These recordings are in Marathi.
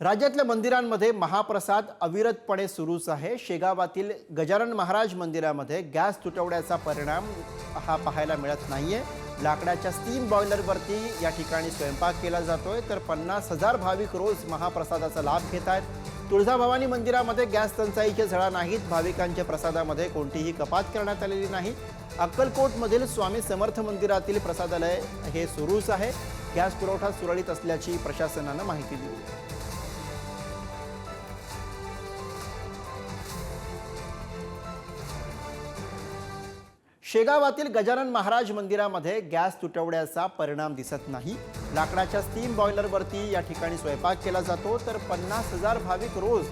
राज्यातल्या मंदिरांमध्ये महाप्रसाद अविरतपणे सुरूच आहे। शेगावातील गजानन महाराज मंदिरामध्ये गॅस तुटवड्याचा परिणाम हा पाहायला मिळत नाहीये। लाकडाच्या स्टीम बॉयलरवरती या ठिकाणी स्वयंपाक केला जातोय, तर 50,000 भाविक रोज महाप्रसादाचा लाभ घेत आहेत। तुळजाभवानी मंदिरामध्ये गॅस टंचाईचे झळा नाहीत। भाविकांच्या प्रसादामध्ये कोणतीही कपात करण्यात आलेली नाही। अक्कलकोटमधील स्वामी समर्थ मंदिरातील प्रसादालय हे सुरूच आहे। गॅस पुरवठा सुरळीत असल्याची प्रशासनाने माहिती दिली। शेगावातील गजानन महाराज मंदिरामध्ये गॅस तुटवड्याचा परिणाम दिसत नाही। लाकडाच्या स्टीम बॉयलरवरती या ठिकाणी स्वयंपाक केला जातो, तर 50,000 भाविक रोज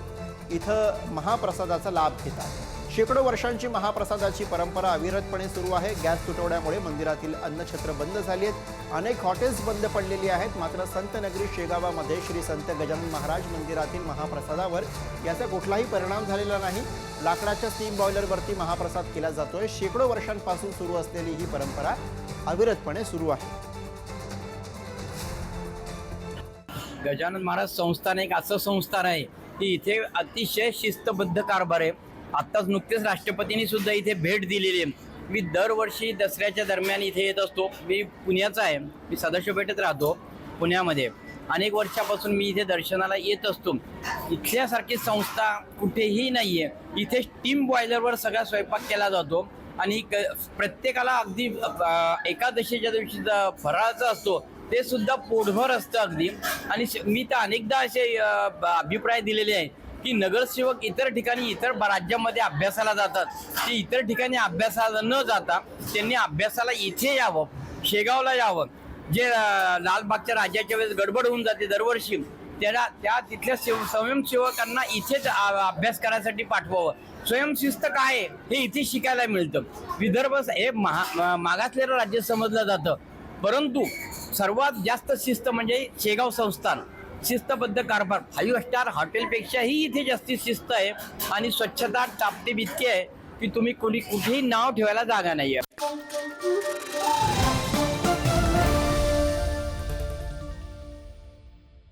इथं महाप्रसादाचा लाभ घेतात। शेकडो वर्षांची महाप्रसादाची परंपरा अविरतपणे सुरू आहे। गॅस तुटवड्यामुळे मंदिरातील अन्नछत्र बंद झाली आहेत। अनेक हॉटेल्स बंद पडलेली आहेत। मात्र संत नगरी शेगावामध्ये श्री संत गजानन महाराज मंदिरातील महाप्रसादावर याचा कुठलाही परिणाम झालेला नाही। लाकडाच्या स्टीम बॉयलरवरती महाप्रसाद केला जातोय। शेकडो वर्षांपासून सुरू असलेली ही परंपरा अविरतपणे सुरू आहे। गजानन महाराज संस्थान एक असं संस्थान आहे की इथे अतिशय शिस्तबद्ध कारभार आहे। आत्ताच नुकतेच राष्ट्रपतींनी सुद्धा इथे भेट दिलेली आहे। मी दरवर्षी दसऱ्याच्या दरम्यान इथे येत असतो। मी पुण्याचा आहे, मी सदाशिव पेठेत राहतो पुण्यामध्ये। अनेक वर्षापासून मी इथे दर्शनाला येत असतो। इथल्यासारखी संस्था कुठेही नाही आहे। इथे स्टीम बॉयलरवर सगळा स्वयंपाक केला जातो आणि प्रत्येकाला अगदी एकादशीच्या दिवशी फराळाचा असतो ते सुद्धा पोटभर असतं अगदी। आणि मी तर अनेकदा असे अभिप्राय दिलेले आहे की नगरसेवक इतर ठिकाणी इतर राज्यामध्ये अभ्यासाला जातात, ते इतर ठिकाणी अभ्यासाला न जाता त्यांनी अभ्यासाला इथे यावं, शेगावला यावं। जे लालबागच्या राजाच्या वेळेस गडबड होऊन जाते दरवर्षी, त्या तिथल्या स्वयंसेवकांना इथेच अभ्यास करायसाठी पाठवावं। स्वयंशिस्त काय हे इथे शिकायला मिळतं। विदर्भ हे मागासलेलं राज्य समजलं जातं, परंतु सर्वात जास्त शिस्त म्हणजे शेगाव संस्थान। शिस्तबद्ध कारभार 5 स्टार हॉटेलपेक्षाही इथे जास्ती शिस्त आहे आणि स्वच्छता टापटीप इतकी आहे की तुम्ही कुठेही नाव ठेवायला जागा नाही आहे।